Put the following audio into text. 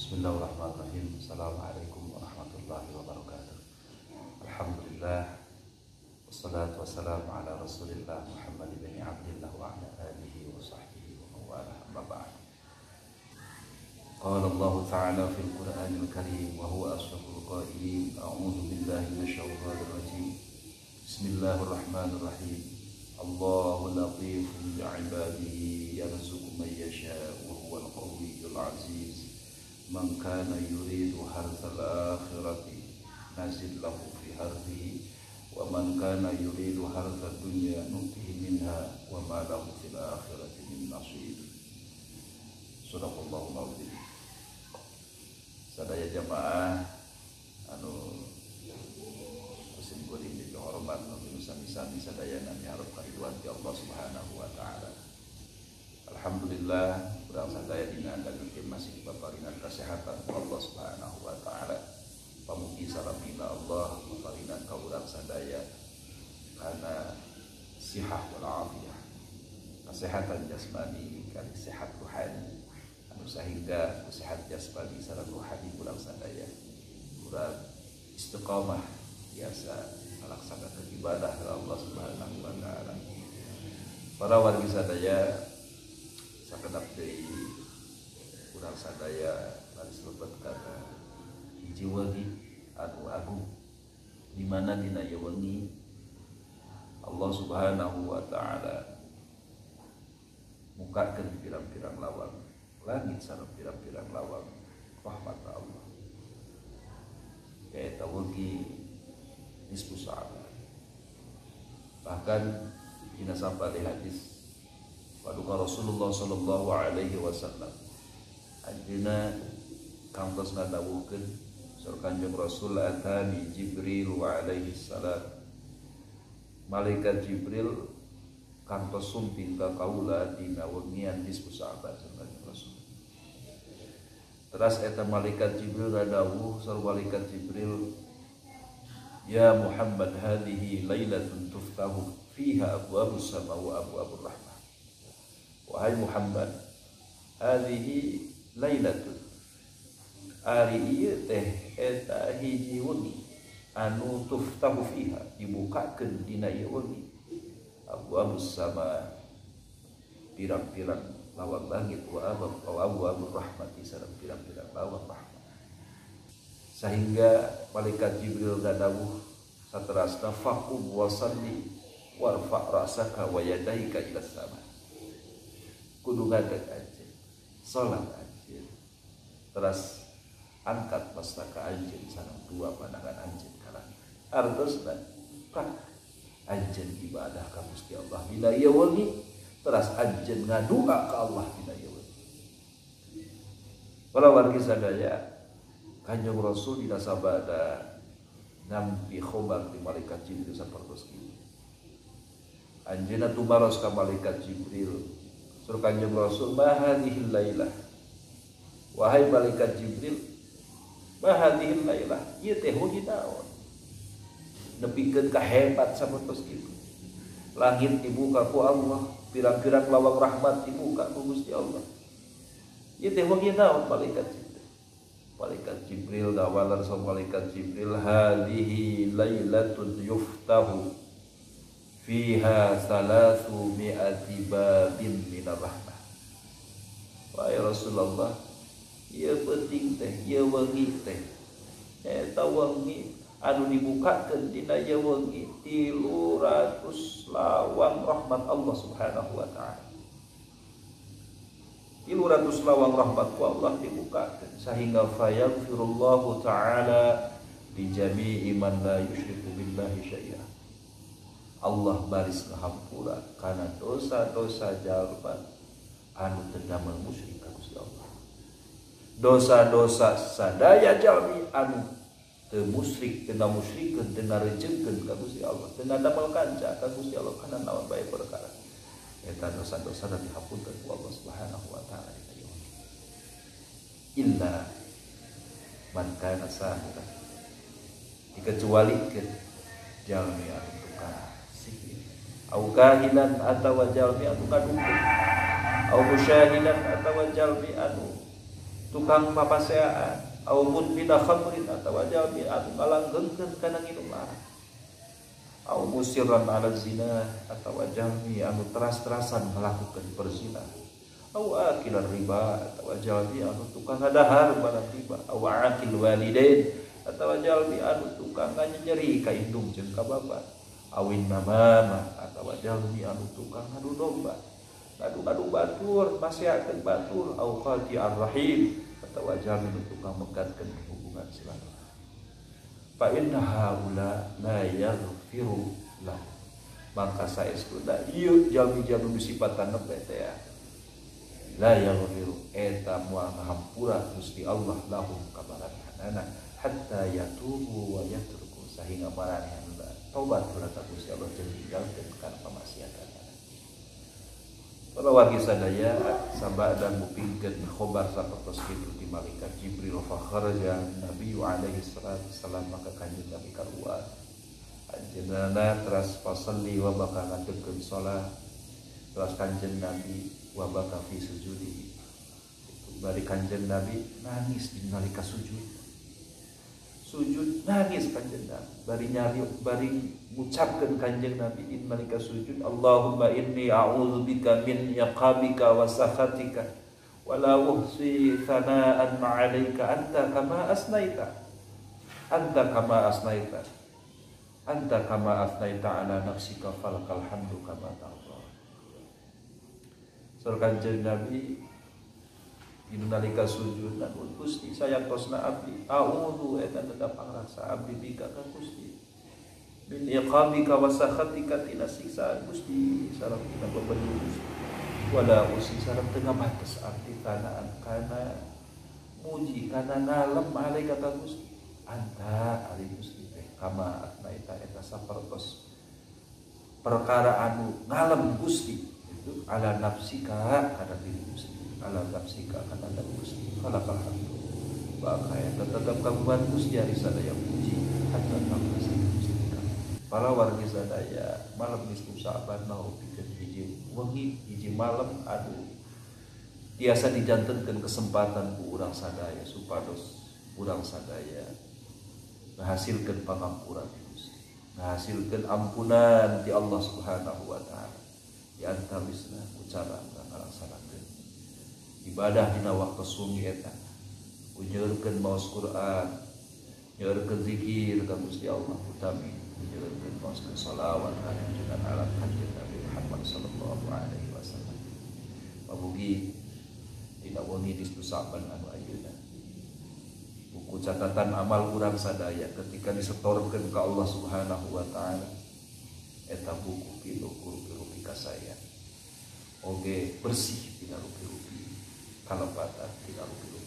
Bismillahirrahmanirrahim. Assalamualaikum warahmatullahi wabarakatuh. Alhamdulillah, wassalatu wassalamu ala rasulillah Muhammad ibn Abdillah wa ala alihi wa sahbihi wa mawala, amma ba'd. Qala Allah ta'ala fil Qur'anil Karim wa huwa ashraful qailin. A'udzu billahi minasyaitonir rajim. Bismillahirrahmanirrahim. Allahu latifun bi'ibadihi yarzuqu man yasha'u wa huwal qawiyyul 'aziz. Man kana yuridu harthal akhirati nazid lahu fi harthihi wa man kana yuridu harthad dunya nu'tihi minha wa ma lahu fil akhirati min nasib. Shadaqallahu al-azim. Sadaya jamaah anu musim kuring dihormat nu sami-sami sadayana miharep karidwan ti Allah Subhanahu wa taala. Alhamdulillah, urang sadaya dina daging masih paparinan kesehatan Allah Subhanahu wa taala. Pamugi salamina Allah paparinan ka urang sadaya kana sihah wal afiyah. Kesehatan jasmani kali sehat rohani. Anu sahingga sehat jasmani sareng rohani urang sadaya urang istiqamah biasa melaksanakan ibadah kepada Allah Subhanahu wa taala. Para wargi sadaya sakedap deui urang sadaya laris lebet kana hiji wengi anu agung di mana dina ieu wengi Allah Subhanahu wa taala mukakeun pirang-pirang lawang langit sareng pirang-pirang lawang rahmat Allah. Kaeta wengi nisfu Sa'ban. Bahkan dina sabda hadis paduka Rasulullah sallallahu alaihi wasallam anjeunna kantos ngadawuhkeun saur Kanjeng Rasul atani Jibril wa alaihi salam. Malaikat Jibril kantos sumping ka kaula dina wengian nisfu Sa'ban saur Kanjeng Rasul. Teras eta malaikat Jibril ngadawuh saur malaikat Jibril, ya Muhammad, hadhihi lailatun tuftahu fiha abwabus sama wa abwabur rahmah. Wahai Muhammad, hadhihi lailatun, ari ieu teh eta hiji wengi anu tuftahu fiha, dibukakeun dina ieu wengi abwabus sama, pirang-pirang lawang langit, wa abwabur rahmati, sareng pirang-pirang lawang rahmat. Sehingga malaikat Jibril dadawuh saterasna faqum wa salli warfa' ra'saka wa yadayka ila sama. Kudu ngadeg anjeun, salat anjeun, teras angkat pastaka anjeun sareng dua pandangan anjeun ka langit. Artosna kah anjeun ibadah ka Gusti Allah dina ieu wengi, teras anjeun ngadua ka Allah dina ieu wengi. Para wargi sadaya, Kanjeng Rasul dina sabada nampi khobar di malaikat Jibril sapertos kieu. Anjeunna tumaros ka malaikat Jibril. Sur Kanjeng Rasul, ma hadhil lailah. Wahai malaikat Jibril, ma hadhil lailah. Ieu teh wengi naon? Nepikeun ka hebat sapertos kitu. Langit dibuka ku Allah, pirang-pirang lawang rahmat dibuka ku Gusti Allah. Ieu teh wengi naon malaikat Jibril? Malaikat Jibril dawalan sa malaikat Jibril, hadhihi lailatun yuftahu fiha salasu mi'ati babin minar rahmah. Wahai Rasulullah, ieu penting teh, ieu wengi teh eta wengi anu dibukakeun dina ieu wengi 300 lawang rahmat Allah Subhanahu wa taala. 300 lawang rahmat ku Allah dibukakeun sehingga fayaghfirullahu taala li jami'i man la yusyriku billahi syai'a. Allah baris ngahampura kana dosa-dosa jalma anu teu damel musyrik ka Gusti Allah. Dosa-dosa sadaya jalmi anu teu musyrik, teu musyrikeun, teu ngarejeungkeun ka Gusti Allah, teu ngadamel kanca ka Gusti Allah kana naon bae perkara. Eta dosa-dosa dihampunkeun ku Allah Subhanahu wa taala. Illa man kana sahiran, dikecualikeun jalmi anu tukang sihir, au kahinan atawa jalmi anu kadukun, au musyahidan atawa jalmi anu tukang papaseaan au mudmina khamrin atawa jalmi anu ngalanggengkeun kana nginum araq au musirran ala zina atawa jalmi anu teras-terasan melakukan perzina au akilar riba atawa jalmi anu tukang ngadahar barang riba au akil walidain atawa jalmi anu tukang nyeri ka indung jeung ka bapa awin namama atawa jalmi anu tukang adu domba adu batur masyakeun batur au qati ar-rahim atawa jalmi anu tukang megatkeun hubungan silaturahmi fa inna haula la yaghfiru lah maka saestuna ieu jalmi-jalmi sifatan teh ya la yaghfiru eta moal ngahampura Gusti Allah lahum kabaranana hatta yatubu wa yatruku sehingga maranehna tobat ka Gusti Allah jeung ninggalkeun kana pamaksiatan. Para wargi sadaya sabada mupingkeun khobar sapertos kitu ti malaikat Jibril fa kharaja Nabi alaihi salatu wasallam maka kanjeng Nabi kaluar anjeunna teras pasalli wa baka ngadegkeun salat teras kanjeng Nabi wa baka fi sujudi bari kanjeng Nabi nangis di nalika sujud nangis kanjeng Nabi bari nyari bari ngucapkeun kanjeng Nabi in nalika sujud Allahumma inni a'udzubika min iqabika wa sakhatika wa la uhsi thana'an 'alaika anta kama asnaita ala nafsika falakal hamdu kama ta'ala. Sur kanjeng Nabi dina nalika sujud dan Gusti sayangtosna abdi a'udzu eta tetep pangrasa abdi bika ka Gusti min iqabika wa sakhatika tina siksaan Gusti sareng tina bebendu Gusti wala usi sareng teu ngabates abdi tanaan kana muji kana ngalem alaika ka Gusti anta ali Gusti teh kama atnaita eta sapertos perkara anu ngalem Gusti itu ala nafsika kana diri Gusti ala nafsika kana diri Gusti falakal hamdu maka eta tetep kagungan Gusti ari sadaya puji hatta nafsi Gusti para wargi sadaya malam nisfu Sa'ban mau pikeun hiji wengi hiji malam anu tiasa dijantenkeun kesempatan ku urang sadaya supados urang sadaya ngahasilkeun pangampuran Gusti ngahasilkeun ampunan ti Allah Subhanahu wa taala di antawisna ku cara ngalaksanakeun ibadah dina waktu sungi eta ujeurkeun maos Quran nyeurkeun zikir ka Gusti Allah utami ujeurkeun maos shalawat ka junjungan alam kanjeng Nabi Muhammad sallallahu alaihi wasallam pamugi dina wengi nisfu Sa'ban anu ayeuna buku catatan amal urang sadaya ketika disetorkeun ka Allah Subhanahu wa taala eta buku pilu rupi ka saya oge bersih tina rupi-rupi kalebatan tina rupi-rupi